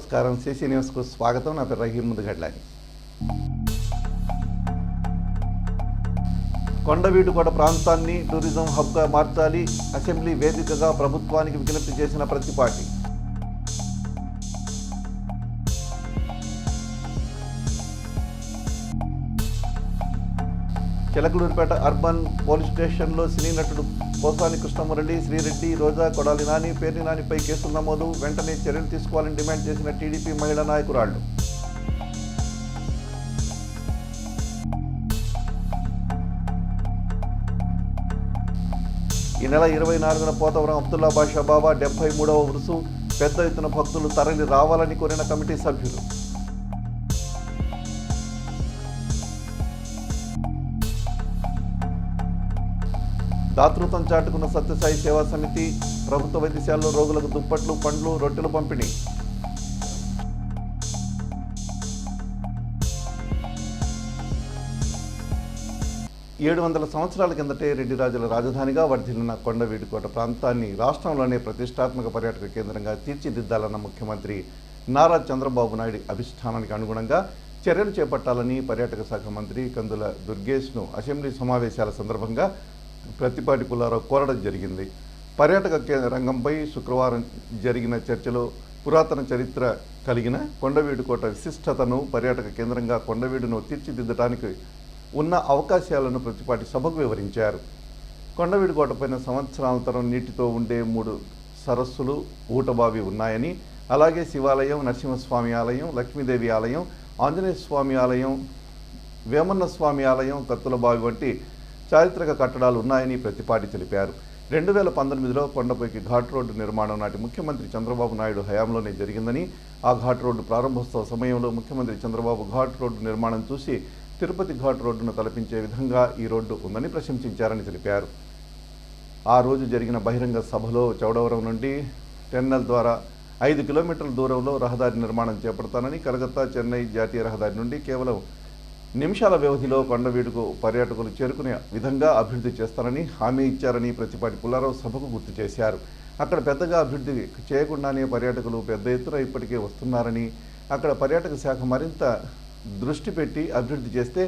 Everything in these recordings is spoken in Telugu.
నమస్కారం. సిసి న్యూస్కు స్వాగతం. నా పేరు రహీం ముదుగడ్లాని. కొండవీడుకోట ప్రాంతాన్ని టూరిజం హబ్గా మార్చాలి. అసెంబ్లీ వేదికగా ప్రభుత్వానికి విజ్ఞప్తి చేసిన ప్రతిపాటి. చిలకలూరిపేట అర్బన్ పోలీస్ స్టేషన్లో సినీ నటుడు పోసాని కృష్ణమురళి, శ్రీరెడ్డి, రోజా, కొడాలి నాని, పేర్ని నానిపై కేసులు నమోదు. వెంటనే చర్యలు తీసుకోవాలని డిమాండ్ చేసిన టీడీపీ మహిళా నాయకురాళ్లు. ఈ నెల 24న పోతవరం అబ్దుల్లా బాషా బాబా 73వ ఉరుసు. పెద్ద ఎత్తున భక్తులు తరలి రావాలని కోరిన కమిటీ సభ్యులు. దాతృత్వం చాటుకున్న సత్యసాయి సేవా సమితి. ప్రభుత్వ వైద్యశాలలో రోగులకు దుప్పట్లు, పండ్లు, రొట్టెలు పంపిణీ. ఏడు 700 సంవత్సరాల కిందటే రెడ్డి రాజుల రాజధానిగా వర్ధిల్లిన కొండవీడుకోట ప్రాంతాన్ని రాష్ట్రంలోనే ప్రతిష్టాత్మక పర్యాటక కేంద్రంగా తీర్చిదిద్దాలన్న ముఖ్యమంత్రి నారా చంద్రబాబు నాయుడు అభిష్టానానికి అనుగుణంగా చర్యలు చేపట్టాలని పర్యాటక శాఖ మంత్రి కందుల దుర్గేష్ను అసెంబ్లీ సమావేశాల సందర్భంగా ప్రతిపాటి పుల్లారావు కోరడం జరిగింది. పర్యాటక రంగంపై శుక్రవారం జరిగిన చర్చలో పురాతన చరిత్ర కలిగిన కొండవీడుకోట విశిష్టతను, పర్యాటక కేంద్రంగా కొండవీడును తీర్చిదిద్దడానికి ఉన్న అవకాశాలను ప్రతిపాటి సభకు వివరించారు. కొండవీడుకోటపైన సంవత్సరాంతరం నీటితో ఉండే 3 సరస్సులు, ఊటబావి ఉన్నాయని, అలాగే శివాలయం, నరసింహస్వామి ఆలయం, లక్ష్మీదేవి ఆలయం, ఆంజనేయ స్వామి ఆలయం, వేమన్న స్వామి ఆలయం, కత్తుల బావి వంటి చారిత్రక కట్టడాలు ఉన్నాయని ప్రతిపాటి తెలిపారు. 2019లో కొండపైకి ఘాట్ రోడ్డు నిర్మాణం నాటి ముఖ్యమంత్రి చంద్రబాబు నాయుడు హయాంలోనే జరిగిందని, ఆ ఘాట్ రోడ్డు ప్రారంభోత్సవ సమయంలో ముఖ్యమంత్రి చంద్రబాబు ఘాట్ రోడ్డు నిర్మాణం చూసి తిరుపతి ఘాట్ రోడ్డును తలపించే విధంగా ఈ రోడ్డు ఉందని ప్రశంసించారని తెలిపారు. ఆ రోజు జరిగిన బహిరంగ సభలో చౌడవరం నుండి టెన్నెల్ ద్వారా 5 కిలోమీటర్ల దూరంలో రహదారి నిర్మాణం చేపడతానని, కలకత్తా చెన్నై జాతీయ రహదారి నుండి కేవలం నిమిషాల వ్యవధిలో కొండవీడుకు పర్యాటకులు చేరుకునే విధంగా అభివృద్ధి చేస్తారని హామీ ఇచ్చారని ప్రతిపాటి పుల్లారావు సభకు గుర్తు చేశారు. అక్కడ పెద్దగా అభివృద్ధి చేయకుండానే పర్యాటకులు పెద్ద ఎత్తున ఇప్పటికే వస్తున్నారని, అక్కడ పర్యాటక శాఖ మరింత దృష్టి పెట్టి అభివృద్ధి చేస్తే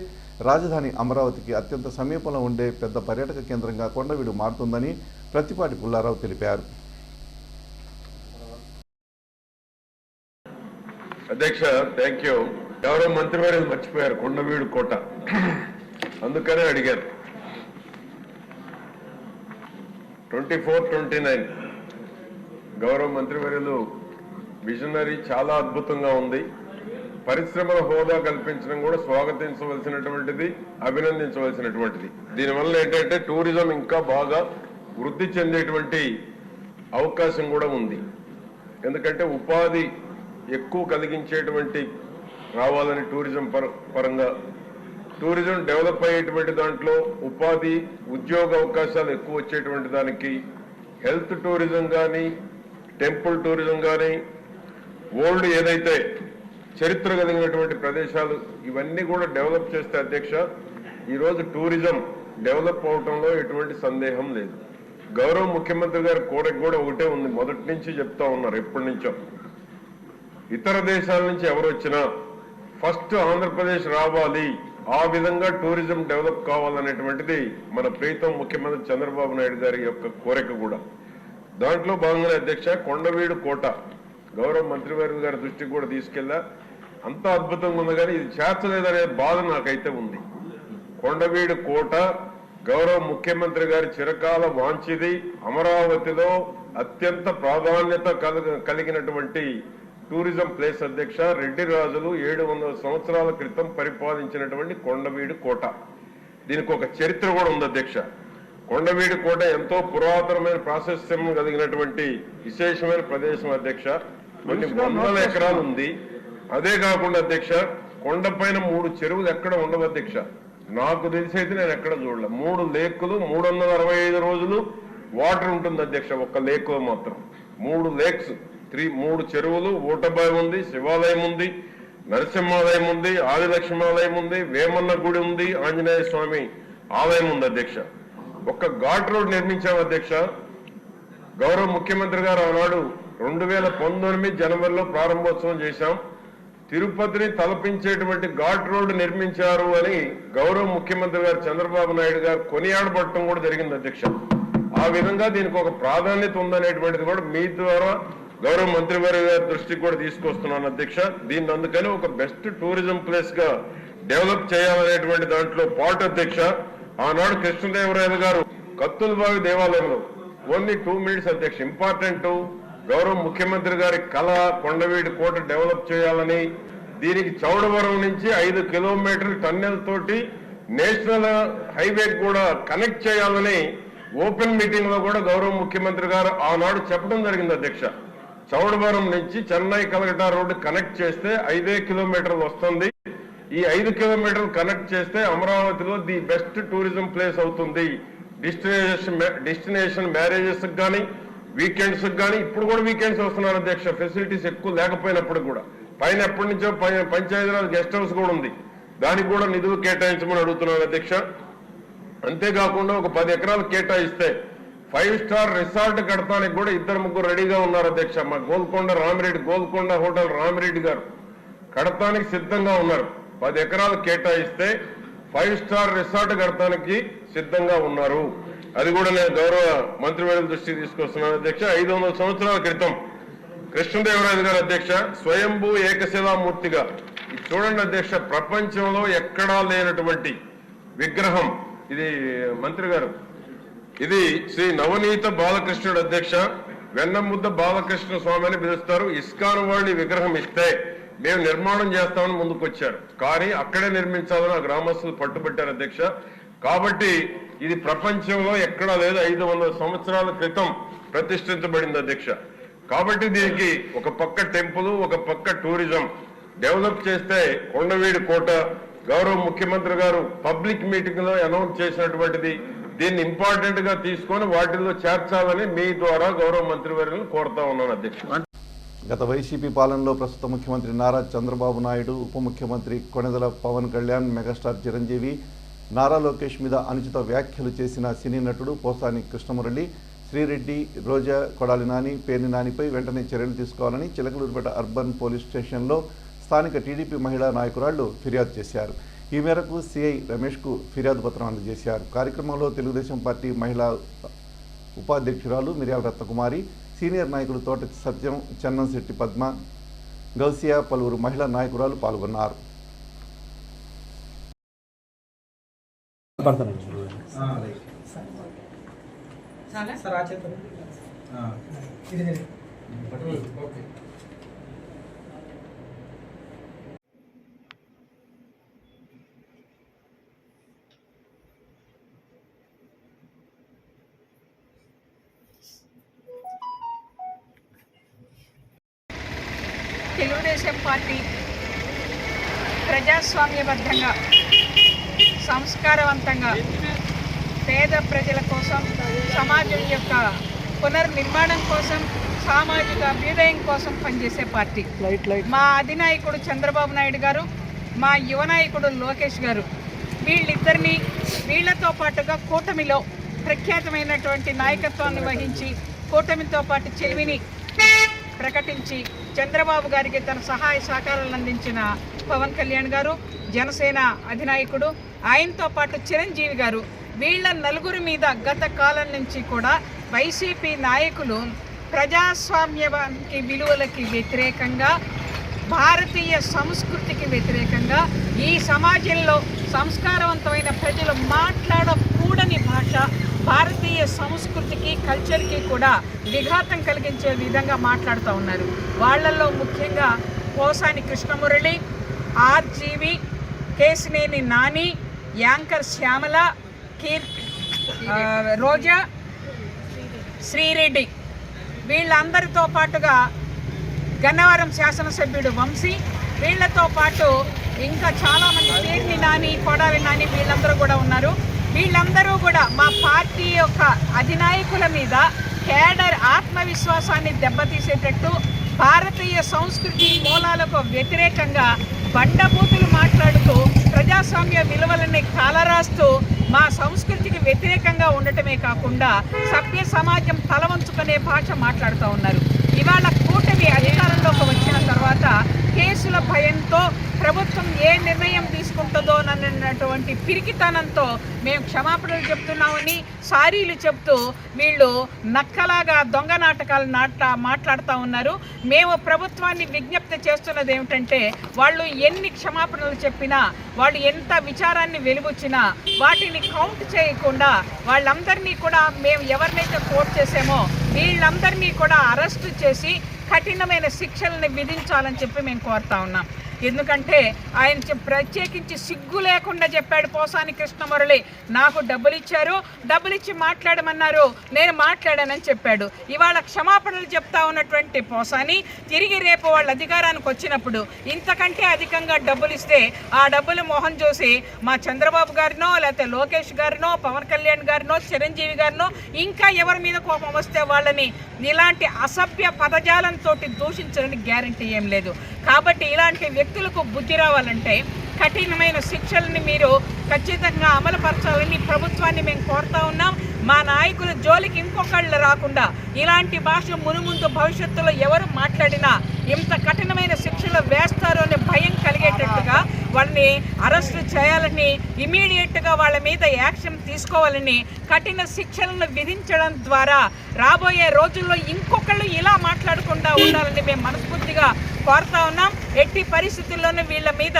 రాజధాని అమరావతికి అత్యంత సమీపంలో ఉండే పెద్ద పర్యాటక కేంద్రంగా కొండవీడు మారుతుందని ప్రతిపాటి పుల్లారావు తెలిపారు. అధ్యక్ష, థ్యాంక్ యూ. ఎవరో మంత్రివర్యులు మర్చిపోయారు కొండవీడు కోట, అందుకనే అడిగారు. 24-29 గౌరవ మంత్రివర్యులు విజనరీ చాలా అద్భుతంగా ఉంది. పరిశ్రమల హోదా కల్పించడం కూడా స్వాగతించవలసినటువంటిది, అభినందించవలసినటువంటిది. దీనివల్ల ఏంటంటే టూరిజం ఇంకా బాగా వృద్ధి చెందేటువంటి అవకాశం కూడా ఉంది. ఎందుకంటే ఉపాధి ఎక్కువ కలిగించేటువంటి రావాలని టూరిజం పరంగా, టూరిజం డెవలప్ అయ్యేటువంటి దాంట్లో ఉపాధి, ఉద్యోగ అవకాశాలు ఎక్కువ వచ్చేటువంటి దానికి హెల్త్ టూరిజం కానీ, టెంపుల్ టూరిజం కానీ, ఓల్డ్ ఏదైతే చరిత్ర కలిగినటువంటి ప్రదేశాలు ఇవన్నీ కూడా డెవలప్ చేస్తే అధ్యక్ష ఈరోజు టూరిజం డెవలప్ అవటంలో ఎటువంటి సందేహం లేదు. గౌరవ ముఖ్యమంత్రి గారి కోరిక కూడా ఒకటే ఉంది, మొదటి నుంచి చెప్తా ఉన్నారు ఎప్పటి నుంచో. ఇతర దేశాల నుంచి ఎవరు వచ్చినా ఫస్ట్ ఆంధ్రప్రదేశ్ రావాలి, ఆ విధంగా టూరిజం డెవలప్ కావాలనేటువంటిది మన ప్రీతం ముఖ్యమంత్రి చంద్రబాబు నాయుడు గారి యొక్క కోరిక కూడా. దాంట్లో భాగంగానే అధ్యక్ష కొండవీడు కోట గౌరవ మంత్రివర్యులు గారి దృష్టికి కూడా తీసుకెళ్ళా. అంత అద్భుతంగా ఉంది కానీ ఇది చేర్చలేదనే బాధ నాకైతే ఉంది. కొండవీడు కోట గౌరవ ముఖ్యమంత్రి గారి చిరకాల వాంఛిది, అమరావతిలో అత్యంత ప్రాధాన్యత కలిగినటువంటి టూరిజం ప్లేస్ అధ్యక్ష. రెడ్డి రాజులు 700 సంవత్సరాల క్రితం పరిపాలించినటువంటి కొండవీడు కోట. దీనికి ఒక చరిత్ర కూడా ఉంది అధ్యక్ష. కొండవీడు కోట ఎంతో పురాతనమైన ప్రాశస్త్యం కలిగినటువంటి విశేషమైన ప్రదేశం అధ్యక్ష. కొన్ని 100 ఎకరాలు ఉంది. అదే కాకుండా అధ్యక్ష కొండపైన 3 చెరువులు ఎక్కడ ఉండవు అధ్యక్ష. నాకు తెలిసి అయితే నేను ఎక్కడ చూడలే. 3 లేకులు 365 రోజులు వాటర్ ఉంటుంది అధ్యక్ష. ఒక్క లేకులో మాత్రం 3 లేక్స్, 3 చెరువులు, ఊటబావి ఉంది, శివాలయం ఉంది, నరసింహాలయం ఉంది, ఆదిలక్ష్మాలయం ఉంది, వేమన్న గుడి ఉంది, ఆంజనేయ స్వామి ఆలయం ఉంది అధ్యక్ష. ఒక్క ఘాట్ రోడ్ నిర్మించాం అధ్యక్ష. గౌరవ ముఖ్యమంత్రి గారు ఆనాడు 2019 జనవరిలో ప్రారంభోత్సవం చేశాం. తిరుపతిని తలపించేటువంటి ఘాట్ రోడ్డు నిర్మించారు అని గౌరవ ముఖ్యమంత్రి గారు చంద్రబాబు నాయుడు గారు కొనియాడబడటం కూడా జరిగింది అధ్యక్ష. ఆ విధంగా దీనికి ఒక ప్రాధాన్యత ఉందనేటువంటిది కూడా మీ ద్వారా గౌరవ మంత్రివర్గ గారి దృష్టికి కూడా తీసుకొస్తున్నాను అధ్యక్ష. దీన్ని అందుకని ఒక బెస్ట్ టూరిజం ప్లేస్ గా డెవలప్ చేయాలనేటువంటి దాంట్లో పాటు అధ్యక్ష, ఆనాడు కృష్ణదేవరాయలు గారు కత్తులబావి దేవాలయంలో ఓన్లీ 2 minutes అధ్యక్ష, ఇంపార్టెంట్ గౌరవ ముఖ్యమంత్రి గారి కళ కొండవీడి కోట డెవలప్ చేయాలని, దీనికి చౌడవరం నుంచి 5 కిలోమీటర్ల టన్నెల్ తోటి నేషనల్ హైవే కూడా కనెక్ట్ చేయాలని ఓపెన్ మీటింగ్ లో కూడా గౌరవ ముఖ్యమంత్రి గారు ఆనాడు చెప్పడం జరిగింది అధ్యక్ష. చౌడవరం నుంచి చెన్నై కలకటా రోడ్డు కనెక్ట్ చేస్తే 5 కిలోమీటర్లు వస్తుంది. ఈ 5 కిలోమీటర్లు కనెక్ట్ చేస్తే అమరావతిలో ది బెస్ట్ టూరిజం ప్లేస్ అవుతుంది. డెస్టినేషన్ మ్యారేజెస్ కానీ వీకెండ్స్ కానీ, ఇప్పుడు కూడా వీకెండ్స్ వస్తున్నారు అధ్యక్ష, ఫెసిలిటీస్ ఎక్కువ లేకపోయినప్పుడు కూడా. పైన ఎప్పటి నుంచో పంచాయతీరాజ్ గెస్ట్ హౌస్ కూడా ఉంది, దానికి కూడా నిధులు కేటాయించమని అడుగుతున్నాను అధ్యక్ష. అంతేకాకుండా ఒక 10 ఎకరాలు కేటాయిస్తే 5 స్టార్ రిసార్ట్ కడతానికి కూడా 2-3 రెడీగా ఉన్నారు అధ్యక్ష. మా గోల్కొండ హోటల్ రామిరెడ్డి గారు కడతానికి సిద్ధంగా ఉన్నారు. 10 ఎకరాలు కేటాయిస్తే 5 స్టార్ రిసార్ట్ కడతానికి సిద్ధంగా ఉన్నారు. అది కూడా నేను గౌరవ మంత్రివర్గ దృష్టికి తీసుకొస్తున్నాను అధ్యక్ష. 500 సంవత్సరాల క్రితం కృష్ణదేవరాయలు గారు అధ్యక్ష స్వయంభూ ఏకశిలామూర్తిగా, ఇది చూడండి అధ్యక్ష, ప్రపంచంలో ఎక్కడా లేనటువంటి విగ్రహం ఇది. మంత్రి గారు, ఇది శ్రీ నవనీత బాలకృష్ణుడు అధ్యక్ష, వెన్నముద్ద బాలకృష్ణ స్వామి అని పిలుస్తారు. ఇస్కాన్ వాళ్ళు విగ్రహం ఇస్తే మేము నిర్మాణం చేస్తామని ముందుకు వచ్చారు, కానీ అక్కడే నిర్మించాలని ఆ గ్రామస్తులు పట్టుబట్టారు అధ్యక్ష. కాబట్టి ఇది ప్రపంచంలో ఎక్కడా లేదు, 500 సంవత్సరాల క్రితం ప్రతిష్ఠించబడింది అధ్యక్ష. కాబట్టి దీనికి ఒక పక్క టెంపుల్, ఒక పక్క టూరిజం డెవలప్ చేస్తే కొండవీడి కోట గౌరవ ముఖ్యమంత్రి గారు పబ్లిక్ మీటింగ్ లో అనౌన్స్ చేసినటువంటిది, దీన్ని ఇంపార్టెంట్ గా తీసుకొని వాటిల్లో చేర్చాలని మీ ద్వారా గౌరవ మంత్రివర్యులను కోరుతా ఉన్నాను అధ్యక్ష. గత వైసీపీ పాలనలో ప్రస్తుత ముఖ్యమంత్రి నారా చంద్రబాబు నాయుడు, ఉప ముఖ్యమంత్రి కొణిదెల పవన్ కళ్యాణ్, మెగాస్టార్ చిరంజీవి, నారా లోకేష్ మీద అనుచిత వ్యాఖ్యలు చేసిన సినీ నటుడు పోసాని కృష్ణమురళి, శ్రీరెడ్డి, రోజా, కొడాలి నాని, పేర్ని నానిపై వెంటనే చర్యలు తీసుకోవాలని చిలకలూరుపేట అర్బన్ పోలీస్ స్టేషన్లో స్థానిక టీడీపీ మహిళా నాయకురాళ్లు ఫిర్యాదు చేశారు. ఈ మేరకు సిఐ రమేష్కు ఫిర్యాదు పత్రం అందజేశారు. కార్యక్రమంలో తెలుగుదేశం పార్టీ మహిళా ఉపాధ్యక్షురాలు మిర్యాల రత్నకుమారి, సీనియర్ నాయకులు తోట సత్యం, చెన్నంశెట్టి పద్మ, గౌసియా, పలువురు మహిళా నాయకురాలు పాల్గొన్నారు. తెలుగుదేశం పార్టీ ప్రజాస్వామ్యబద్ధంగా, సంస్కారవంతంగా పేద ప్రజల కోసం, సమాజం యొక్క పునర్నిర్మాణం కోసం, సామాజిక అభ్యుదయం కోసం పనిచేసే పార్టీ. మా అధినాయకుడు చంద్రబాబు నాయుడు గారు, మా యువ నాయకుడు లోకేష్ గారు, వీళ్లతో పాటుగా కూటమిలో ప్రఖ్యాతమైనటువంటి నాయకత్వాన్ని వహించి, కూటమితో పాటు చెలిమిని ప్రకటించి చంద్రబాబు గారికి తన సహాయ సహకారాలను అందించిన పవన్ కళ్యాణ్ గారు, జనసేన అధినాయకుడు, ఆయనతో పాటు చిరంజీవి గారు, వీళ్ళ నలుగురి మీద గత కాలం నుంచి కూడా వైసీపీ నాయకులు ప్రజాస్వామ్యానికి విలువలకి వ్యతిరేకంగా, భారతీయ సంస్కృతికి వ్యతిరేకంగా, ఈ సమాజంలో సంస్కారవంతమైన ప్రజలు మాట్లాడకూడని భాష, భారతీయ సంస్కృతికి, కల్చర్కి కూడా విఘాతం కలిగించే విధంగా మాట్లాడుతూ ఉన్నారు. వాళ్ళల్లో ముఖ్యంగా పోసాని కృష్ణమురళి, ఆర్జీవి, కేసినేని నాని, యాంకర్ శ్యామల, రోజా, శ్రీరెడ్డి, వీళ్ళందరితో పాటుగా గన్నవరం శాసనసభ్యుడు వంశీ, వీళ్లతో పాటు ఇంకా చాలామంది, పేర్ని నాని, కొడాలి నాని, వీళ్ళందరూ కూడా ఉన్నారు. వీళ్ళందరూ కూడా మా పార్టీ యొక్క అధినాయకుల మీద కేడర్ ఆత్మవిశ్వాసాన్ని దెబ్బతీసేటట్టు, భారతీయ సంస్కృతి మూలాలకు వ్యతిరేకంగా బండబూతులు మాట్లాడుతూ, ప్రజాస్వామ్య విలువలని కాలరాస్తూ, మా సంస్కృతికి వ్యతిరేకంగా ఉండటమే కాకుండా సభ్య సమాజం తలవంచుకునే భాష మాట్లాడుతూ ఉన్నారు. ఇవాళ కూటమి అధికారంలోకి వచ్చిన తర్వాత కేసుల భయంతో ప్రభుత్వం ఏ నిర్ణయం తీసుకుంటుందో అన్నటువంటి పిరికితనంతో మేము క్షమాపణలు చెప్తున్నామని సారీలు చెప్తూ వీళ్ళు నక్కలాగా దొంగ నాటకాలు మాట్లాడుతూ ఉన్నారు. మేము ప్రభుత్వాన్ని విజ్ఞప్తి చేస్తున్నది ఏమిటంటే వాళ్ళు ఎన్ని క్షమాపణలు చెప్పినా, వాళ్ళు ఎంత విచారాన్ని వెలుగుచ్చినా వాటిని కౌంట్ చేయకుండా వాళ్ళందరినీ కూడా మేము ఎవరినైతే కోర్టు చేసామో వీళ్ళందరినీ కూడా అరెస్టు చేసి కఠినమైన శిక్షలను విధించాలని చెప్పి మేము కోరుతా ఉన్నాం. ఎందుకంటే ఆయన ప్రత్యేకించి సిగ్గు లేకుండా చెప్పాడు పోసాని కృష్ణమురళి, నాకు డబ్బులు ఇచ్చారు, డబ్బులు ఇచ్చి మాట్లాడమన్నారు, నేను మాట్లాడానని చెప్పాడు. ఇవాళ క్షమాపణలు చెప్తా ఉన్నటువంటి పోసాని తిరిగి రేపు వాళ్ళ అధికారానికి వచ్చినప్పుడు ఇంతకంటే అధికంగా డబ్బులు ఇస్తే ఆ డబ్బులు మొహం చూసి మా చంద్రబాబు గారినో లేకపోతే లోకేష్ గారినో పవన్ కళ్యాణ్ గారినో చిరంజీవి గారినో ఇంకా ఎవరి మీద కోపం వస్తే వాళ్ళని ఇలాంటి అసభ్య పదజాలంతో దూషించడానికి గ్యారంటీ ఏం లేదు. కాబట్టి ఇలాంటి వ్యక్తులకు బుద్ధి రావాలంటే కఠినమైన శిక్షల్ని మీరు ఖచ్చితంగా అమలుపరచాలని ప్రభుత్వాన్ని మేము కోరుతా ఉన్నాం. మా నాయకుల జోలికి ఇంకొకళ్ళు రాకుండా ఇలాంటి భాష మునుముందు భవిష్యత్తులో ఎవరు మాట్లాడినా ఇంత కఠినమైన శిక్షలు వేస్తారు అనే భయం కలిగేటట్టుగా వాళ్ళని అరెస్టు చేయాలని, ఇమీడియట్గా వాళ్ళ మీద యాక్షన్ తీసుకోవాలని, కఠిన శిక్షలను విధించడం ద్వారా రాబోయే రోజుల్లో ఇంకొకళ్ళు ఇలా మాట్లాడకుండా ఉండాలని మేము మనస్ఫూర్తిగా కోరుతా ఉన్నాం. ఎట్టి పరిస్థితుల్లోనూ వీళ్ళ మీద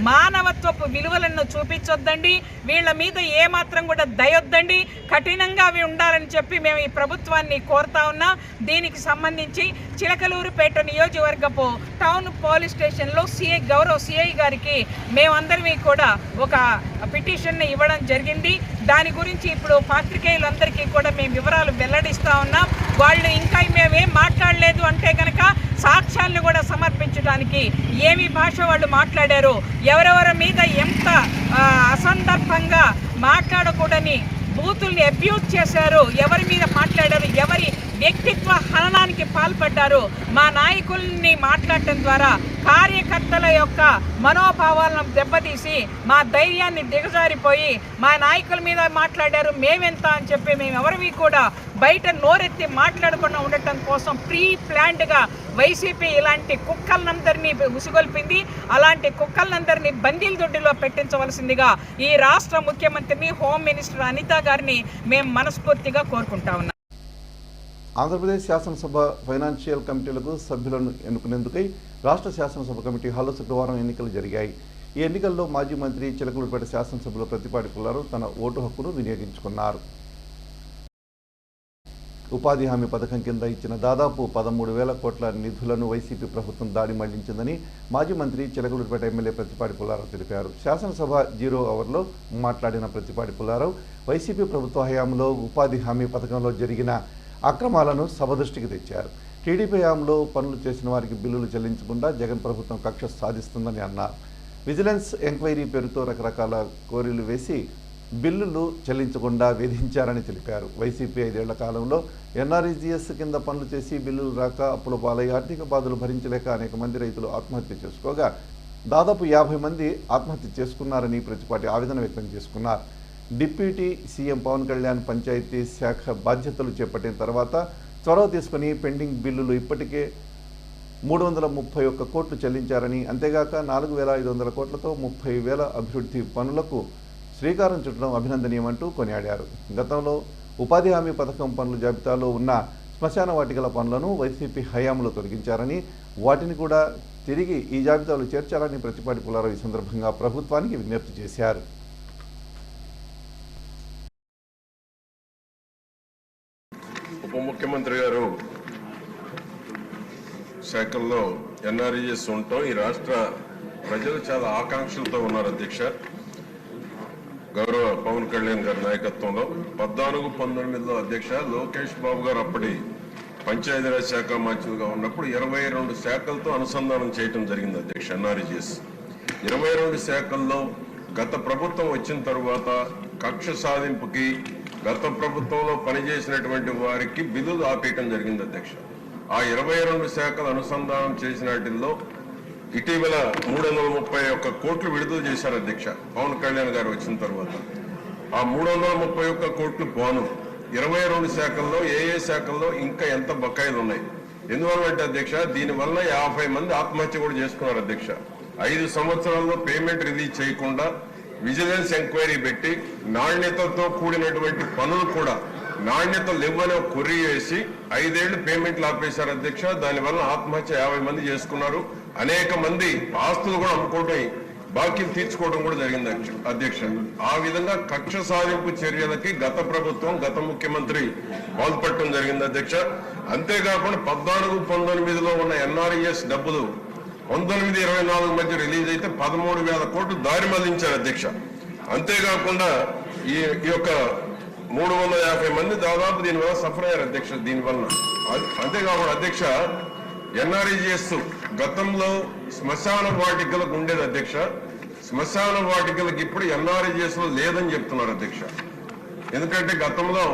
మానవత్వపు విలువలను చూపించొద్దండి, వీళ్ళ మీద ఏమాత్రం కూడా దయొద్దండి, కఠినంగా అవి ఉండాలని చెప్పి మేము ఈ ప్రభుత్వాన్ని కోరుతా ఉన్నాం. దీనికి సంబంధించి చిలకలూరుపేట నియోజకవర్గపు టౌన్ పోలీస్ స్టేషన్లో గౌరవ సిఐ గారికి మేమందరం కూడా ఒక పిటిషన్ని ఇవ్వడం జరిగింది. దాని గురించి ఇప్పుడు పాత్రికేయులందరికీ కూడా మేము వివరాలు వెల్లడిస్తూ ఉన్నాం. వాళ్ళు ఇంకా మేమేం మాట్లాడలేదు అంటే కనుక సాక్ష్యాలను కూడా సమర్పించడానికి ఏమి భాష వాళ్ళు మాట్లాడారు, ఎవరెవరి మీద ఎంత అసందర్భంగా మాట్లాడకూడని బూతుల్ని అబ్యూజ్ చేశారు, ఎవరి మీద మాట్లాడారు, ఎవరి వ్యక్తిత్వ హననానికి పాల్పడ్డారు, మా నాయకుల్ని మాట్లాడటం ద్వారా కార్యకర్తల యొక్క మనోభావాలను దెబ్బతీసి మా ధైర్యాన్ని దిగజారిపోయి మా నాయకుల మీద మాట్లాడారు మేమెంత అని చెప్పి మేము ఎవరివి కూడా బయట నోరెత్తి మాట్లాడకుండా ఉండటం కోసం ప్రీ ప్లాన్డ్గా వైసీపీ ఇలాంటి కుక్కలందరినీ ఉసిగొల్పింది. అలాంటి కుక్కలందరినీ బందీల దొడ్డిలో పెట్టించవలసిందిగా ఈ రాష్ట్ర ముఖ్యమంత్రిని, హోమ్ మినిస్టర్ అనిత గారిని మేము మనస్ఫూర్తిగా కోరుకుంటా ఉన్నాం. ఆంధ్రప్రదేశ్ శాసనసభ ఫైనాన్షియల్ కమిటీలకు సభ్యులను ఎన్నుకునేందుకై రాష్ట్ర శాసనసభ కమిటీ హాల్లో శుక్రవారం ఎన్నికలు జరిగాయి. ఈ ఎన్నికల్లో మాజీ మంత్రి చిలకలూరుపేట శాసనసభ్యులు ప్రతిపాటి పుల్లారావు తన ఓటు హక్కును వినియోగించుకున్నారు. ఉపాధి హామీ పథకం కింద ఇచ్చిన దాదాపు 13,000 కోట్ల నిధులను వైసీపీ ప్రభుత్వం దాడి మళ్లించిందని మాజీ మంత్రి చిలకలూరుపేట ఎమ్మెల్యే ప్రతిపాటి పుల్లారావు తెలిపారు. శాసనసభ 0 అవర్లో మాట్లాడిన ప్రతిపాటి పుల్లారావు వైసీపీ ప్రభుత్వ హయాంలో ఉపాధి హామీ పథకంలో జరిగిన అక్రమాలను సభ దృష్టికి తెచ్చారు. టీడీపీ హయాంలో పనులు చేసిన వారికి బిల్లులు చెల్లించకుండా జగన్ ప్రభుత్వం కక్ష సాధిస్తుందని అన్నారు. విజిలెన్స్ ఎంక్వైరీ పేరుతో రకరకాల కోరీలు వేసి బిల్లులు చెల్లించకుండా వేధించారని తెలిపారు. వైసీపీ 5 ఏళ్ల కాలంలో ఎన్ఆర్ఈజీఎస్ కింద పనులు చేసి బిల్లులు రాక అప్పుల పాలై ఆర్థిక బాధలు భరించలేక అనేక మంది రైతులు ఆత్మహత్య చేసుకోగా దాదాపు 50 మంది ఆత్మహత్య చేసుకున్నారని ప్రతిపాటి ఆవేదన వ్యక్తం చేసుకున్నారు. డిప్యూటీ సీఎం పవన్ కళ్యాణ్ పంచాయతీ శాఖ బాధ్యతలు చేపట్టిన తర్వాత చొరవ తీసుకుని పెండింగ్ బిల్లులు ఇప్పటికే 331 కోట్లు చెల్లించారని, అంతేగాక 4,500 కోట్లతో 30,000 అభివృద్ధి పనులకు శ్రీకారం చుట్టడం అభినందనీయమంటూ కొనియాడారు. గతంలో ఉపాధి హామీ పథకం పనుల జాబితాలో ఉన్న శ్మశాన వాటికల పనులను వైసీపీ హయాంలో తొలగించారని, వాటిని కూడా తిరిగి ఈ జాబితాలో చేర్చాలని ప్రతిపాటి పుల్లారావు ఈ సందర్భంగా ప్రభుత్వానికి విజ్ఞప్తి చేశారు. ఉప ముఖ్యమంత్రి గారు శాఖల్లో ఎన్ఆర్ఈఎస్ ఉండటం ఈ రాష్ట్ర ప్రజలు చాలా ఆకాంక్షలతో ఉన్నారు. అధ్యక్ష, గౌరవ పవన్ కళ్యాణ్ గారి నాయకత్వంలో 14-19లో అధ్యక్ష లోకేష్ బాబు గారు అప్పటి పంచాయతీరాజ్ శాఖ మంత్రిగా ఉన్నప్పుడు 22 శాఖలతో అనుసంధానం చేయడం జరిగింది. అధ్యక్ష, ఎన్ఆర్ఈఎస్ 22 శాఖల్లో గత ప్రభుత్వం వచ్చిన తరువాత కక్ష సాధింపుకి గత ప్రభుత్వంలో పనిచేసినటువంటి వారికి బిల్లులు ఆపేయటం జరిగింది. అధ్యక్ష, ఆ 22 శాఖలు అనుసంధానం చేసిన వాటిల్లో ఇటీవల 331 కోట్లు విడుదల చేశారు. అధ్యక్ష, పవన్ కళ్యాణ్ గారు వచ్చిన తర్వాత ఆ 331 కోట్లు పోను 22 శాఖల్లో ఏ శాఖల్లో ఇంకా ఎంత బకాయిలు ఉన్నాయి, ఎందువల్లంటే అధ్యక్ష దీనివల్ల 50 మంది ఆత్మహత్య కూడా చేసుకున్నారు అధ్యక్ష. 5 సంవత్సరాల్లో పేమెంట్ రిలీజ్ చేయకుండా విజిలెన్స్ ఎంక్వైరీ పెట్టి నాణ్యతతో కూడినటువంటి పనులు కూడా నాణ్యత లేవని కొర్రీ వేసి 5 ఏళ్లు పేమెంట్లు ఆపేశారు అధ్యక్ష. దానివల్ల ఆత్మహత్య 50 మంది చేసుకున్నారు. అనేక మంది ఆస్తులు కూడా అమ్ముకోవడం బాకీలు తీర్చుకోవడం కూడా జరిగింది అధ్యక్ష. ఆ విధంగా కక్ష సాధింపు చర్యలకి గత ప్రభుత్వం గత ముఖ్యమంత్రి పాల్పడటం జరిగింది అధ్యక్ష. అంతేకాకుండా 14-19లో ఉన్న NRES డబ్బులు 19-24 మధ్య రిలీజ్ అయితే 13,000 కోట్లు దారి మళ్లించారు అధ్యక్ష. అంతేకాకుండా ఈ యొక్క 350 మంది దాదాపు దీనివల్ల సఫర్ అయ్యారు అధ్యక్ష. దీనివల్ల అంతేకాకుండా అధ్యక్ష NRES గతంలో శ్మశాన వాటికలకు ఉండేది అధ్యక్ష. శ్మశాన వాటికలకు ఇప్పుడు NRES లో లేదని చెప్తున్నారు అధ్యక్ష. ఎందుకంటే గతంలో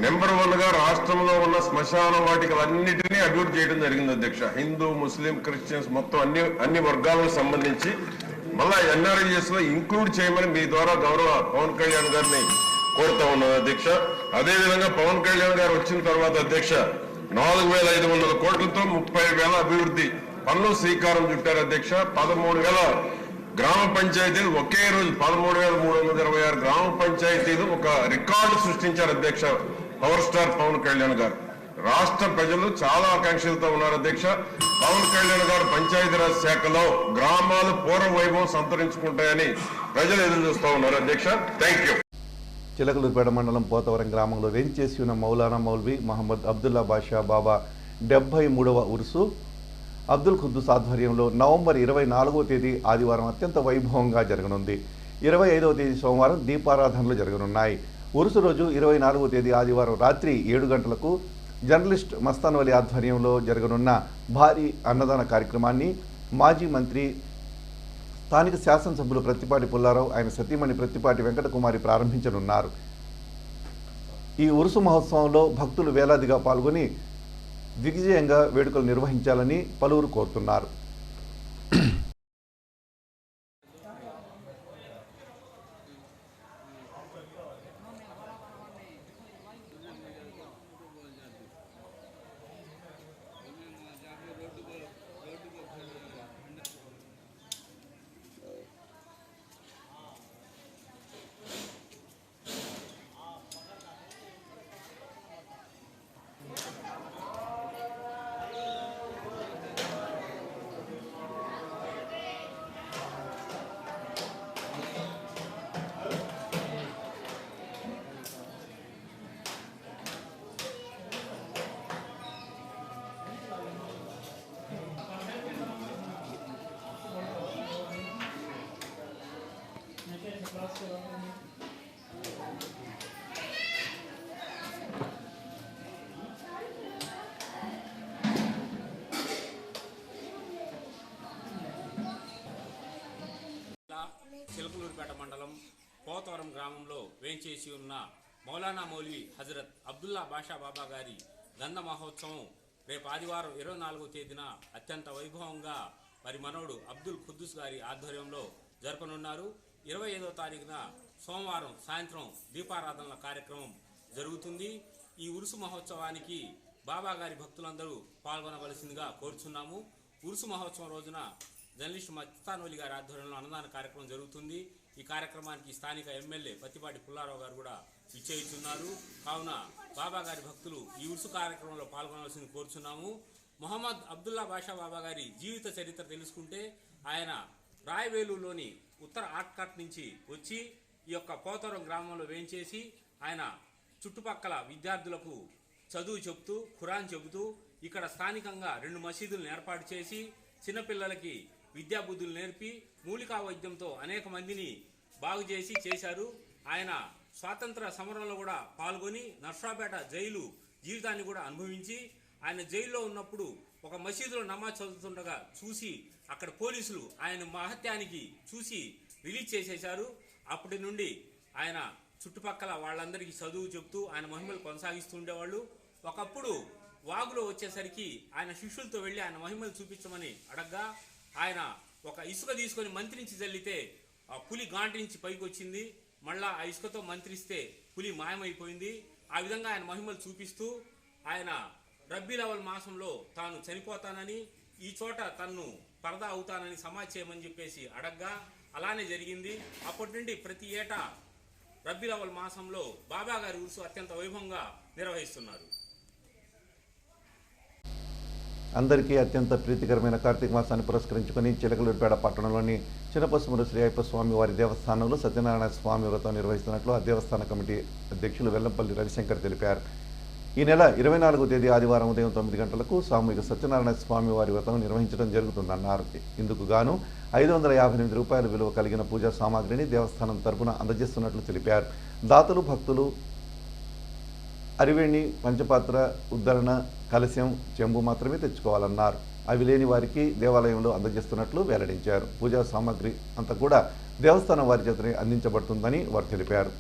నెంబర్ 1గా రాష్ట్రంలో ఉన్న శ్మశాన వాటికలన్నిటినీ అభివృద్ధి చేయడం జరిగింది అధ్యక్ష. హిందూ, ముస్లిం, క్రిస్టియన్స్ మొత్తం అన్ని వర్గాలకు సంబంధించి మళ్ళా NRES లో ఇంక్లూడ్ చేయమని మీ ద్వారా గౌరవ పవన్ కళ్యాణ్ గారిని కోరుతా ఉన్నాను అధ్యక్ష. అదేవిధంగా పవన్ కళ్యాణ్ గారు వచ్చిన తర్వాత అధ్యక్ష 4,500 కోట్లతో 30,000 అభివృద్ధి పనులు శ్రీకారం చుట్టారు అధ్యక్ష. 13,000 గ్రామ పంచాయతీలు ఒకే రోజు 13,326 గ్రామ పంచాయతీలు ఒక రికార్డు సృష్టించారు అధ్యక్ష పవర్ స్టార్ పవన్ కళ్యాణ్ గారు. రాష్ట్ర ప్రజలు చాలా ఆకాంక్షలతో ఉన్నారు అధ్యక్ష. పవన్ కళ్యాణ్ గారు పంచాయతీరాజ్ శాఖలో గ్రామాలు పూర్వ వైభవం సంతరించుకుంటాయని ప్రజలు ఎదురు చూస్తూ ఉన్నారు అధ్యక్ష. Thank you. చిలకలూరుపేట మండలం పోతవరం గ్రామంలో వేంచేసి ఉన్న మౌలానా మౌల్వీ మహమ్మద్ అబ్దుల్లా బాషా బాబా 73వ ఉరుసు అబ్దుల్ ఖుద్దూస్ ఆధ్వర్యంలో నవంబర్ 24వ తేదీ ఆదివారం అత్యంత వైభవంగా జరగనుంది. 25వ తేదీ సోమవారం దీపారాధనలు జరగనున్నాయి. ఉరుసు రోజు 24వ తేదీ ఆదివారం రాత్రి 7 గంటలకు జర్నలిస్ట్ మస్తాన్ వలి ఆధ్వర్యంలో జరగనున్న భారీ అన్నదాన కార్యక్రమాన్ని మాజీ మంత్రి స్థానిక శాసనసభ్యులు ప్రత్తిపాటి పుల్లారావు ఆయన సతీమణి ప్రత్తిపాటి వెంకటకుమారి ప్రారంభించనున్నారు. ఈ ఉరుసు మహోత్సవంలో భక్తులు వేలాదిగా పాల్గొని దిగ్విజయంగా వేడుకలు నిర్వహించాలని పలువురు కోరుతున్నారు. చిలకలూరుపేట మండలం పోతవరం గ్రామంలో వేంచేసి ఉన్న మౌలానా మౌల్వీ హజరత్ అబ్దుల్లా బాషా బాబా గారి గంధ మహోత్సవం రేపు ఆదివారం 24వ తేదీన అత్యంత వైభవంగా వారి మనవడు అబ్దుల్ ఖుద్దూస్ గారి ఆధ్వర్యంలో జరపనున్నారు. 25వ తారీఖున సోమవారం సాయంత్రం దీపారాధనల కార్యక్రమం జరుగుతుంది. ఈ ఉరుసు మహోత్సవానికి బాబా గారి భక్తులందరూ పాల్గొనవలసిందిగా కోరుచున్నాము. ఉరుసు మహోత్సవం రోజున జర్నలిస్ట్ మస్తాన్ వలి గారి ఆధ్వర్యంలో అన్నదాన కార్యక్రమం జరుగుతుంది. ఈ కార్యక్రమానికి స్థానిక ఎమ్మెల్యే ప్రత్తిపాటి పుల్లారావు గారు కూడా విచ్చేస్తున్నారు. కావున బాబా గారి భక్తులు ఈ ఉరుసు కార్యక్రమంలో పాల్గొనవలసింది కోరుచున్నాము. మొహమ్మద్ అబ్దుల్లా బాషా బాబా గారి జీవిత చరిత్ర తెలుసుకుంటే ఆయన రాయవేలులోని ఉత్తర ఆట్కట్ నుంచి వచ్చి ఈ యొక్క పోతవరం గ్రామంలో వేంచేసి ఆయన చుట్టుపక్కల విద్యార్థులకు చదువు చెబుతూ ఖురాన్ చెబుతూ ఇక్కడ స్థానికంగా 2 మసీదులను ఏర్పాటు చేసి చిన్నపిల్లలకి విద్యాబుద్ధులు నేర్పి మూలికా వైద్యంతో అనేక మందిని బాగు చేశారు. ఆయన స్వాతంత్ర సమరంలో కూడా పాల్గొని నర్సాపేట జైలు జీవితాన్ని కూడా అనుభవించి ఆయన జైల్లో ఉన్నప్పుడు ఒక మసీదులో నమాజ్ చదువుతుండగా చూసి అక్కడ పోలీసులు ఆయన మహత్యానికి చూసి రిలీజ్ చేసేశారు. అప్పటి నుండి ఆయన చుట్టుపక్కల వాళ్ళందరికీ చదువు చెప్తూ ఆయన మహిమలు కొనసాగిస్తూ ఉండేవాళ్ళు. ఒకప్పుడు వాగులో వచ్చేసరికి ఆయన శిష్యులతో వెళ్ళి ఆయన మహిమలు చూపించమని అడగ్గా ఆయన ఒక ఇసుక తీసుకొని మంత్రించి చల్లితే ఆ పులి గాంటి పైకి వచ్చింది. మళ్ళా ఆ ఇసుకతో మంత్రిస్తే పులి మాయమైపోయింది. ఆ విధంగా ఆయన మహిమలు చూపిస్తూ ఆయన రబ్బీల్ అవల్ మాసంలో తాను చనిపోతానని, ఈ చోట తన్ను పరదా అవుతానని సమాధి చేయమని చెప్పేసి అడగ్గా అలానే జరిగింది. అప్పటి నుండి ప్రతి ఏటా రబ్బీల్ అవల్ మాసంలో బాబా గారి ఉరుసు అత్యంత వైభవంగా నిర్వహిస్తున్నారు. అందరికీ అత్యంత ప్రీతికరమైన కార్తీక మాసాన్ని పురస్కరించుకుని చిలకలూరిపేట పట్టణంలోని చిన్నపసుమూరు శ్రీ అయ్యప్ప స్వామి వారి దేవస్థానంలో సత్యనారాయణ స్వామి వ్రతం నిర్వహిస్తున్నట్లు ఆ దేవస్థాన కమిటీ అధ్యక్షులు వెల్లంపల్లి రవిశంకర్ తెలిపారు. ఈ నెల 24వ తేదీ ఆదివారం ఉదయం 9 గంటలకు సామూహిక సత్యనారాయణ స్వామి వారి వ్రతం నిర్వహించడం జరుగుతుందన్నారు. ఇందుకు గాను 558 రూపాయల విలువ కలిగిన పూజా సామాగ్రిని దేవస్థానం తరపున అందజేస్తున్నట్లు తెలిపారు. దాతలు భక్తులు అరివేణి, పంచపాత్ర, ఉద్ధరణ, కలశం, చెంబు మాత్రమే తెచ్చుకోవాలన్నారు. అవి లేని వారికి దేవాలయంలో అందజేస్తున్నట్లు వెల్లడించారు. పూజా సామాగ్రి అంతా కూడా దేవస్థానం వారి చేతనే అందించబడుతుందని వారు తెలిపారు.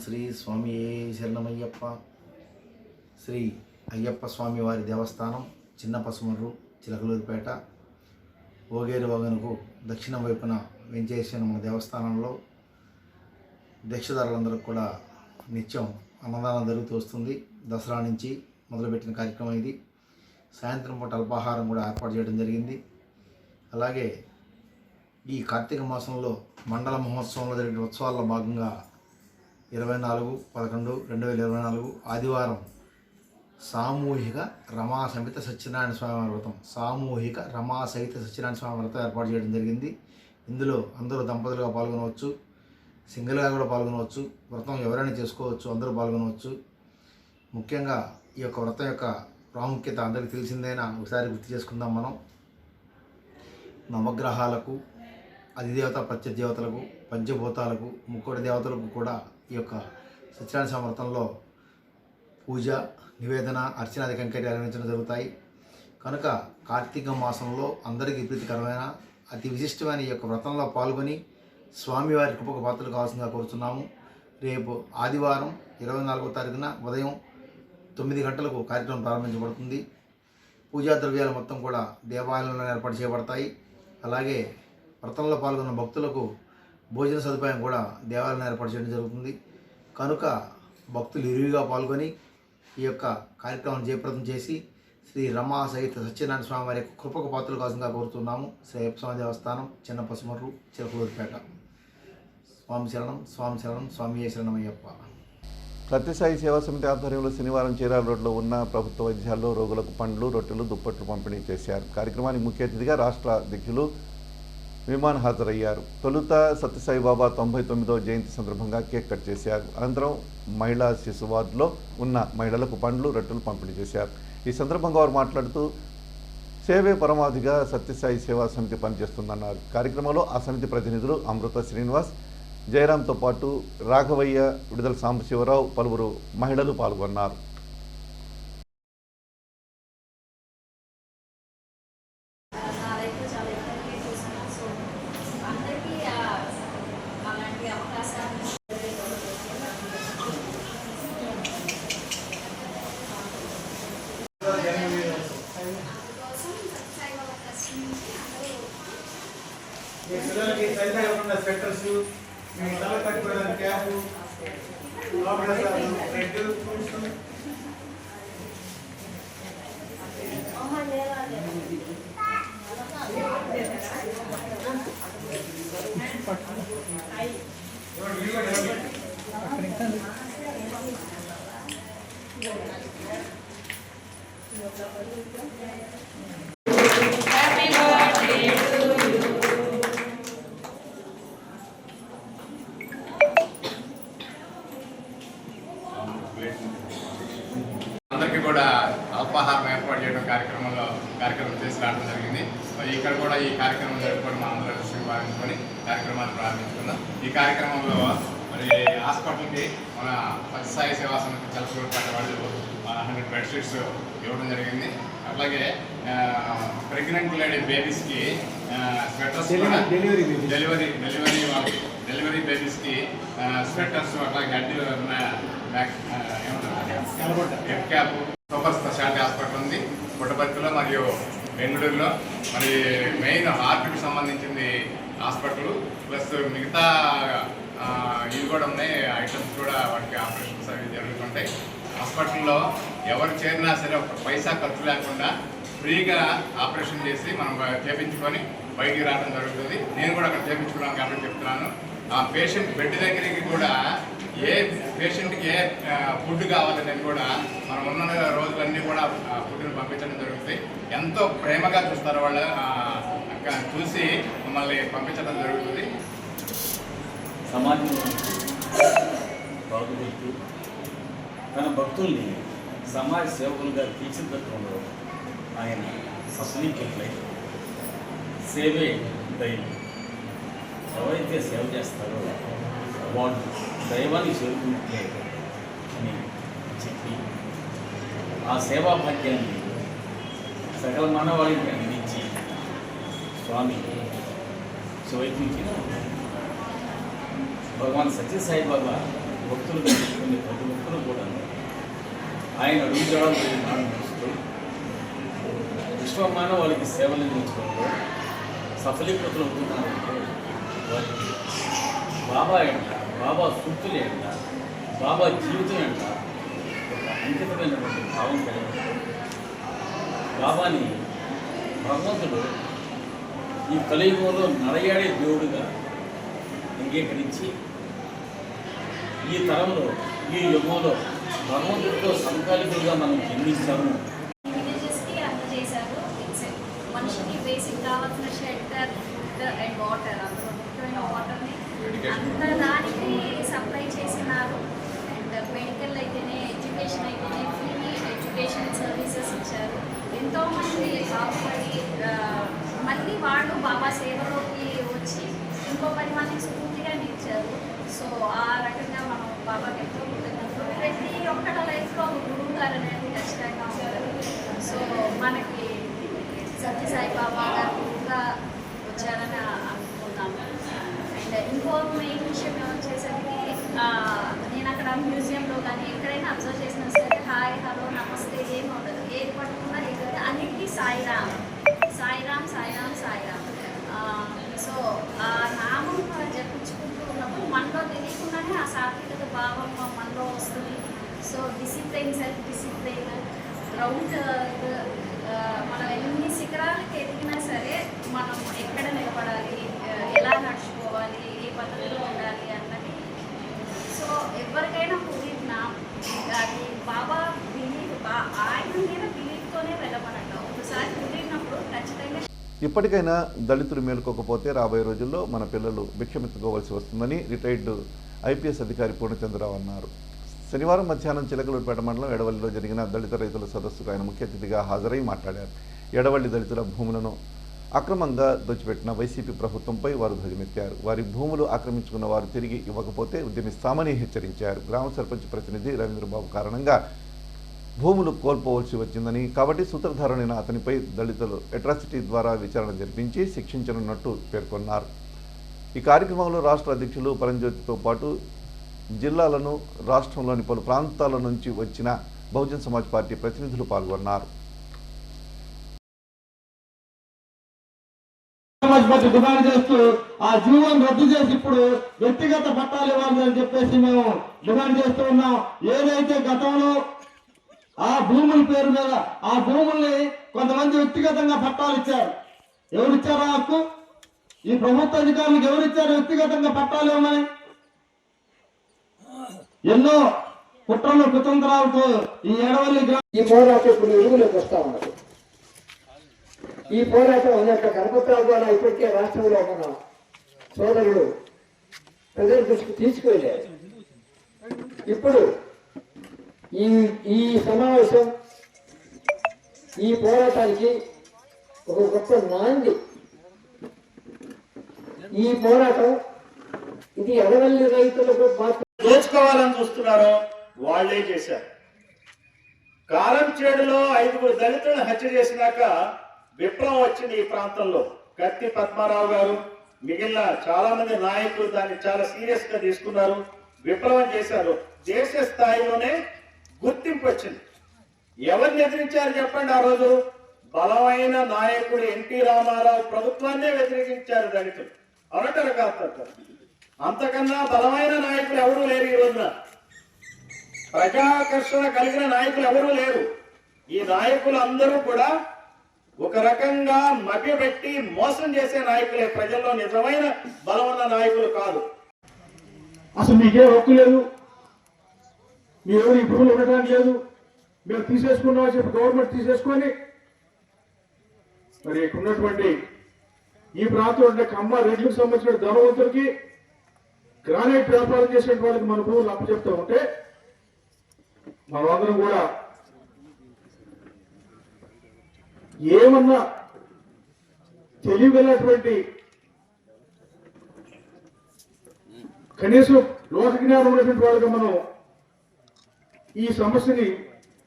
శ్రీ స్వామి శరణమయ్యప్ప. శ్రీ అయ్యప్ప స్వామి వారి దేవస్థానం చిన్న పసుమర్రు, చిలకలూరిపేట, ఓగేరు వాగనుకు దక్షిణం వైపున వెంచేసిన మన దేవస్థానంలో దీక్షదారులందరికీ కూడా నిత్యం అన్నదానం జరుగుతూ వస్తుంది. దసరా నుంచి మొదలుపెట్టిన కార్యక్రమం ఇది. సాయంత్రం పూట అల్పాహారం కూడా ఏర్పాటు చేయడం జరిగింది. అలాగే ఈ కార్తీక మాసంలో మండల మహోత్సవంలో జరిగిన ఉత్సవాల్లో భాగంగా 24/11/2024 ఆదివారం సామూహిక రమా సహిత సత్యనారాయణ స్వామి వ్రతం ఏర్పాటు చేయడం జరిగింది. ఇందులో అందరూ దంపతులుగా పాల్గొనవచ్చు, సింగిల్గా కూడా పాల్గొనవచ్చు, వ్రతం ఎవరైనా చేసుకోవచ్చు, అందరూ పాల్గొనవచ్చు. ముఖ్యంగా ఈ యొక్క వ్రతం యొక్క ప్రాముఖ్యత అందరికీ తెలిసిందైనా ఒకసారి గుర్తు చేసుకుందాం. మనం నవగ్రహాలకు, అధిదేవత ప్రత్యదేవతలకు, పంచభూతాలకు, ముక్కోటి దేవతలకు కూడా ఈ యొక్క సత్యనారాయణ స్వామి వ్రతంలో పూజ, నివేదన, అర్చనాది కైంకర్యాలు నిర్వహించడం జరుగుతాయి. కనుక కార్తీక మాసంలో అందరికీ ప్రీతికరమైన అతి విశిష్టమైన ఈ యొక్క వ్రతంలో పాల్గొని స్వామివారి కృపకు పాత్రలు కావాల్సిందిగా కోరుతున్నాము. రేపు ఆదివారం 24వ తారీఖున ఉదయం 9 గంటలకు కార్యక్రమం ప్రారంభించబడుతుంది. పూజా ద్రవ్యాలు మొత్తం కూడా దేవాలయంలో ఏర్పాటు చేయబడతాయి. అలాగే వ్రతంలో పాల్గొన్న భక్తులకు భోజన సదుపాయం కూడా దేవాలయం ఏర్పాటు చేయడం జరుగుతుంది. కనుక భక్తులు ఇరువుగా పాల్గొని ఈ యొక్క కార్యక్రమం జయప్రదం చేసి శ్రీ రమా సహిత సత్యనారాయణ స్వామి వారి యొక్క కృపకు పాత్రలు కావాల్సిందిగా కోరుతున్నాము. శ్రీ అయ్యప్ప స్వామి దేవస్థానం చిన్న పసుమర్రు, చిలకలూరిపేట. స్వామి శరణం, స్వామి శరణం, స్వామి శరణమయ్యప్ప. సత్యసాయి సేవా సమితి ఆధ్వర్యంలో శనివారం చీరాల రోడ్లో ఉన్న ప్రభుత్వ వైద్యాల్లో రోగులకు పండ్లు, రొట్టెలు, దుప్పట్లు పంపిణీ చేశారు. కార్యక్రమానికి ముఖ్య అతిథిగా రాష్ట్ర అధ్యక్షులు విమాన్ హాజరయ్యారు. తొలుత సత్యసాయి బాబా 99వ జయంతి సందర్భంగా కేక్ కట్ చేశారు. అనంతరం మహిళా శిశు వార్డులో ఉన్న మహిళలకు పండ్లు, రొట్టెలు పంపిణీ చేశారు. ఈ సందర్భంగా వారు మాట్లాడుతూ సేవే పరమావధిగా సత్యసాయి సేవా సమితి పనిచేస్తుందన్నారు. కార్యక్రమంలో ఆ సమితి ప్రతినిధులు అమృత శ్రీనివాస్, జయరాంతో పాటు రాఘవయ్య, విడుదల సాంబశివరావు, పలువురు మహిళలు పాల్గొన్నారు. ఏర్పాటు చేయడం కార్యక్రమం చేసి రావడం జరిగింది. ఇక్కడ కూడా ఈ కార్యక్రమం జరుపుకొని మా అందరూ దృష్టికి భావించుకొని కార్యక్రమాన్ని ప్రారంభించుకున్నాం. ఈ కార్యక్రమంలో మరి హాస్పిటల్కి మన సత్యసాయి సేవా సమితి చలపూరుపేట వాళ్ళు 100 బెడ్షీట్స్ ఇవ్వడం జరిగింది. అట్లాగే ప్రెగ్నెంట్ లేడీ బేబీస్కి స్వెటర్స్ కూడా డెలివరీ బేబీస్కి స్వెటర్స్, అట్లాగే head cap super speciality hospital ఉంది పుట్టపర్తిలో మరియు బెంగళూరులో. మరి మెయిన్ హార్ట్కి సంబంధించింది హాస్పిటల్ ప్లస్ మిగతా ఇవి కూడా ఉన్నాయి, ఐటమ్స్ కూడా వాటికి ఆపరేషన్స్ అవి జరుగుతుంటాయి. హాస్పిటల్లో ఎవరు చేరినా సరే ఒక పైసా ఖర్చు లేకుండా ఫ్రీగా ఆపరేషన్ చేసి మనం చేయించుకొని బయటికి రావడం జరుగుతుంది. నేను కూడా అక్కడ చేయించుకున్నాను కాబట్టి చెప్తున్నాను. ఆ పేషెంట్ బెడ్ దగ్గరికి కూడా ఏ పేషెంట్కి ఏ ఫుడ్ కావాలని కూడా మనం ఉన్న రోజులన్నీ కూడా ఫుడ్ని పంపించడం జరుగుతుంది. ఎంతో ప్రేమగా చూస్తారు వాళ్ళు, చూసి మమ్మల్ని పంపించడం జరుగుతుంది. సమాజం బాగుపడుతూ తన భక్తుల్ని సమాజ సేవకులుగా తీర్చిదిద్దడంలో ఆయన సఫలీకృతులై సేవే దైవం. ఎవరైతే సేవ చేస్తారో వాళ్ళు దైవాన్ని చేరుకుంటే అని చెప్పి ఆ సేవా భాగ్యాన్ని సకల మానవాళికి అందించి స్వామి శివైకుంఠి భగవాన్ సత్యసాయి బాబా భక్తులు కొన్ని ప్రతి ఒక్కరు కూడా ఆయన అడుగుజాడలు నడుస్తూ విశ్వమానవాళికి సేవలు అందించడంలో సఫలీకృతులు అవుతున్నారంటే వారికి బాబా ఎంట, బాబా సూక్తులు ఎంట, బాబా జీవితం ఎంట ఒక అంకితమైనటువంటి భావం కలిగి బాబాని భగవంతుడు ఈ కలియుగంలో నడయాడే దేవుడుగా అంగీకరించి ఈ తరంలో ఈ యుగంలో భగవంతుడితో సమకాలికులుగా మనం జన్మించాము. మనిషికి బేసిక్ కావాల్సిన షెల్టర్, ఫుడ్ అండ్ వాటర్, అందులో ముఖ్యమైన వాటర్ని అంత దానికి సప్లై చేసినారు. అండ్ మెడికల్ అయితేనే, ఎడ్యుకేషన్ అయితేనే ఫ్రీ ఎడ్యుకేషన్ సర్వీసెస్ ఇచ్చారు. ఎంతోమంది బాగుపడి మళ్ళీ వాళ్ళు బాబా సేవలోకి వచ్చి ఇంకో 10 మందికి స్ఫూర్తిగా నిలిచారు. సో ఆ రకంగా మనం బాబాకి ఎంతో కృతజ్ఞతలు. ప్రతి ఒక్కట లైఫ్లో గురువు గారు అనేది ఖచ్చితంగా ఉంటారు. సో మనకి సత్యసాయి బాబా గారు గురువుగా వచ్చారని అనుకున్నాము. అండ్ ఇంకో మెయిన్ విషయం వచ్చేసరికి నేను అక్కడ మ్యూజియంలో కానీ ఎక్కడైనా అబ్జర్వ్ చేసినా సరే హాయ్, హలో, నమస్తే ఏమి ఉండదు. ఏది పట్టుకున్నా ఏది అన్నిటికీ సాయిరామ్, సాయిరామ్, సాయిరామ్, సాయిరామ్. సో ఆ నామం జపించుకుంటూ ఉన్నప్పుడు మనలో తెలియకుండానే ఆ సాత్వికత భావం మనలో వస్తుంది. So discipline, self discipline, ground, మనం ఎన్ని శిఖరాలకు ఎదిగినా సరే మనం ఎక్కడ నిలబడాలి, ఎలా నడుచుకోవాలి, ఏ పద్ధతిలో ఉండాలి అన్నది. సో ఎవరికైనా కుదిరినా అది బాబా బిలీవ్, ఆయన మీద బిలీవ్తోనే వెళ్ళమనట. ఒకసారి కుదిరినప్పుడు ఖచ్చితంగా. ఇప్పటికైనా దళితులు మేలుకోకపోతే రాబోయే రోజుల్లో మన పిల్లలు భిక్షమెత్తుకోవాల్సి వస్తుందని రిటైర్డ్ ఐపీఎస్ అధికారి పూర్ణచంద్రరావు అన్నారు. శనివారం మధ్యాహ్నం చిలకలూరుపేట మండలం ఎడవల్లిలో జరిగిన దళిత రైతుల సదస్సుకు ఆయన ముఖ్య అతిథిగా హాజరై మాట్లాడారు. ఎడవల్లి దళితుల భూములను అక్రమంగా దోచిపెట్టిన వైసీపీ ప్రభుత్వంపై వారు ధ్వజమెత్తారు. వారి భూములు ఆక్రమించుకున్న వారు తిరిగి ఇవ్వకపోతే ఉద్యమిస్తామని హెచ్చరించారు. గ్రామ సర్పంచ్ ప్రతినిధి రవీంద్రబాబు కారణంగా భూములు కోల్పోవలసి వచ్చిందని, కాబట్టి సూత్రధారుడైన అతనిపై దళితులు అట్రాసిటీ ద్వారా విచారణ జరిపించి శిక్షించనున్నట్టు పేర్కొన్నారు. ఈ కార్యక్రమంలో రాష్ట్ర అధ్యక్షులు పరంజ్యోతితో పాటు జిల్లాలను, రాష్ట్రంలోని పలు ప్రాంతాల నుంచి వచ్చిన బహుజన్ సమాజ్ పార్టీ ప్రతినిధులు పాల్గొన్నారు. డిమాండ్ చేస్తూ ఆ జీవోను రద్దు చేసి ఇప్పుడు వ్యక్తిగత పట్టాలు ఇవ్వాలని చెప్పేసి మేము డిమాండ్ చేస్తూ ఉన్నాం. ఏదైతే గతంలో ఆ భూముల పేరు మీద ఆ భూముల్ని కొంతమంది వ్యక్తిగతంగా పట్టాలు ఇచ్చారు. ఎవరిచ్చారు ఆ హక్కు? ఈ ప్రభుత్వ అధికారులకు ఎవరిచ్చారు వ్యక్తిగతంగా పట్టాలు ఇవ్వమని? ఎన్నో కుట్రలు కుతంత్రాలతో ఈ ఎడవల్లి ఈ పోరాటం ఇప్పుడు వెలుగులోకి వస్తా ఉన్నది. ఈ పోరాటం యొక్క కరపత్రాల ద్వారా ఇప్పటికే రాష్ట్రంలో మన సోదరులు ప్రజల దృష్టికి తీసుకువెళ్ళారు. ఇప్పుడు ఈ సమావేశం, ఈ పోరాటానికి ఒక గొప్ప నాంది. ఈ పోరాటం ఇది ఎడవల్లి రైతులకు దోచుకోవాలని చూస్తున్నారో వాళ్లే చేశారు. కారంచేడులో 5 దళితులను హత్య చేసినాక విప్లవం వచ్చింది ఈ ప్రాంతంలో. కత్తి పద్మారావు గారు మిగిలిన చాలా మంది నాయకులు దాన్ని చాలా సీరియస్ గా తీసుకున్నారు, విప్లవం చేశారు. దేశ స్థాయిలోనే గుర్తింపు వచ్చింది. ఎవరిని ఎదిరించారు చెప్పండి? ఆ రోజు బలమైన నాయకుడు ఎన్టీ రామారావు ప్రభుత్వాన్నే వ్యతిరేకించారు దళితులు. అవునంటారు కాదు? అంతకన్నా బలమైన నాయకులు ఎవరూ లేరు. ఈ రోజున ప్రజాకర్షణ కలిగిన నాయకులు ఎవరూ లేరు. ఈ నాయకులు అందరూ కూడా ఒక రకంగా మభ్యపెట్టి మోసం చేసే నాయకులే. ప్రజల్లో నిజమైన బలం ఉన్న నాయకులు కాదు. అసలు మీకే హక్కు లేదు, మీ ఎవరు ఈ భూములు ఉండటానికి లేదు, మేము తీసేసుకున్నామని చెప్పి గవర్నమెంట్ తీసేసుకొని మరి ఇక్కడ ఉన్నటువంటి ఈ ప్రాంతంలో ఉండే కమ్మ రెడ్లకు సంబంధించిన ధనవంతులకి గ్రానైట్ వ్యాపారం చేసే వాళ్ళకి మన భూములు అప్పచెప్తా ఉంటే మనమందరం కూడా ఏమన్నా తెలియగలటువంటి కనీసం లోక జ్ఞానం ఉన్నటువంటి వాళ్ళగా మనం ఈ సమస్యని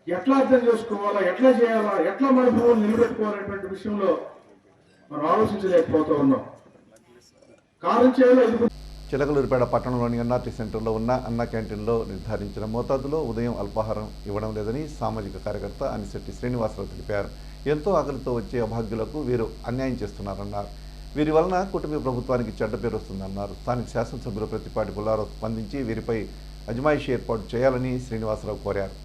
ఎట్లా అర్థం చేసుకోవాలా, ఎట్లా చేయాలా, ఎట్లా మన భూములు నిలబెట్టుకోవాలనేటువంటి విషయంలో మనం ఆలోచించలేకపోతూ ఉన్నాం. కారంచేడులో చిలకలూరిపేట పట్టణంలోని ఎన్ఆర్టీ సెంటర్లో ఉన్న అన్న క్యాంటీన్లో నిర్ధారించిన మోతాదులో ఉదయం అల్పాహారం ఇవ్వడం లేదని సామాజిక కార్యకర్త అనిశెట్టి శ్రీనివాసరావు తెలిపారు. ఎంతో ఆకలితో వచ్చే అభాగ్యులకు వీరు అన్యాయం చేస్తున్నారన్నారు. వీరి వలన కూటమి ప్రభుత్వానికి చెడ్డ పేరు వస్తుందన్నారు. స్థానిక శాసనసభ్యులు ప్రతిపాటి పుల్లారావు స్పందించి వీరిపై అజమాయిషీ ఏర్పాటు చేయాలని శ్రీనివాసరావు కోరారు.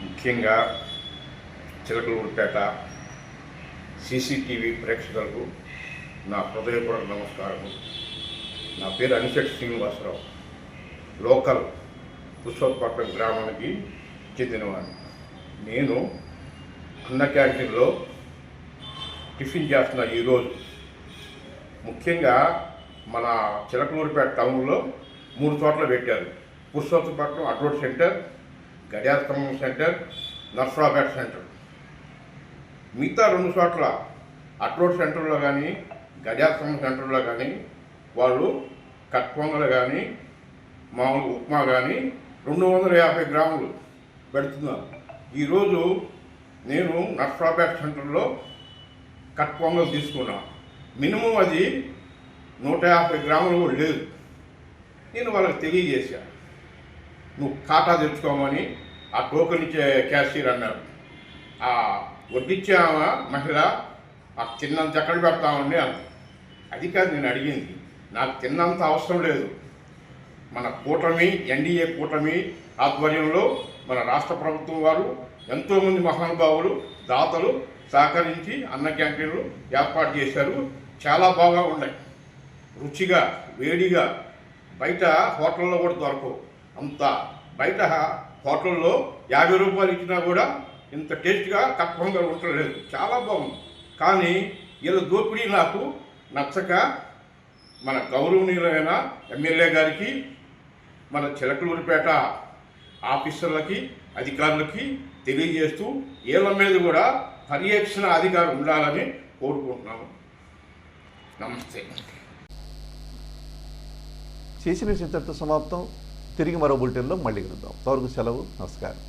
ముఖ్యంగా చిలకలూరిపేట సీసీటీవీ ప్రేక్షకులకు నా హృదయపూర్వక నమస్కారము. నా పేరు అనిశెట్టి శ్రీనివాసరావు. లోకల్ పుష్పపట్నం గ్రామానికి చెందినవాడిని. నేను అన్న క్యాంటీన్లో టిఫిన్ చేస్తున్న ఈరోజు ముఖ్యంగా మన చిలకలూరిపేట టౌన్లో 3 చోట్ల పెట్టారు. పుష్పపట్నం అడ్రోడ్ సెంటర్, గడియార స్తంభం సెంటర్, నర్సరావుపేట సెంటర్. మిగతా 2 చోట్ల అడ్రోడ్ సెంటర్లో కానీ గడియార స్తంభం సెంటర్లో కానీ వాళ్ళు కట్ పొంగలు కానీ మామూలు ఉప్మా కానీ 250 గ్రాములు పెడుతున్నారు. ఈరోజు నేను నర్సరావుపేట సెంటర్లో కట్ పొంగల్ తీసుకున్నాను. మినిమం అది 150 గ్రాములు కూడా లేదు. నేను వాళ్ళకి తెలియజేశాను, నువ్వు ఖాతా తెచ్చుకోమని. ఆ టోకెన్ ఇచ్చే క్యాషియర్ అన్నారు. ఆ వడ్డిచ్చే మహిళ ఆ తిన్నంత ఎక్కడ పెడతామండి అంత. అది కాదు నేను అడిగింది, నాకు తిన్నంత అవసరం లేదు. మన కూటమి ఎన్డీఏ కూటమి ఆధ్వర్యంలో మన రాష్ట్ర ప్రభుత్వం వారు ఎంతోమంది మహానుభావులు దాతలు సహకరించి అన్న క్యాంటీన్లు ఏర్పాటు చేశారు. చాలా బాగా ఉన్నాయి, రుచిగా వేడిగా. బయట హోటల్లో కూడా దొరకవు అంత. బయట హోటల్లో 50 రూపాయలు ఇచ్చినా కూడా ఇంత టేస్ట్గా కప్పంగా ఉండలేదు. చాలా బాగుంది. కానీ వీళ్ళ దోపిడీ నాకు నచ్చక మన గౌరవనీయులైన ఎమ్మెల్యే గారికి, మన చిలకలూరిపేట ఆఫీసర్లకి, అధికారులకి తెలియజేస్తూ వీళ్ళ మీద కూడా పర్యవేక్షణ అధికారం ఉండాలని కోరుకుంటున్నాము. నమస్తే. చేసిన చింతతో సమాప్తం. తిరిగి మరో బులెటిన్లో మళ్ళీ కలుద్దాం. తవరకు సెలవు. నమస్కారం.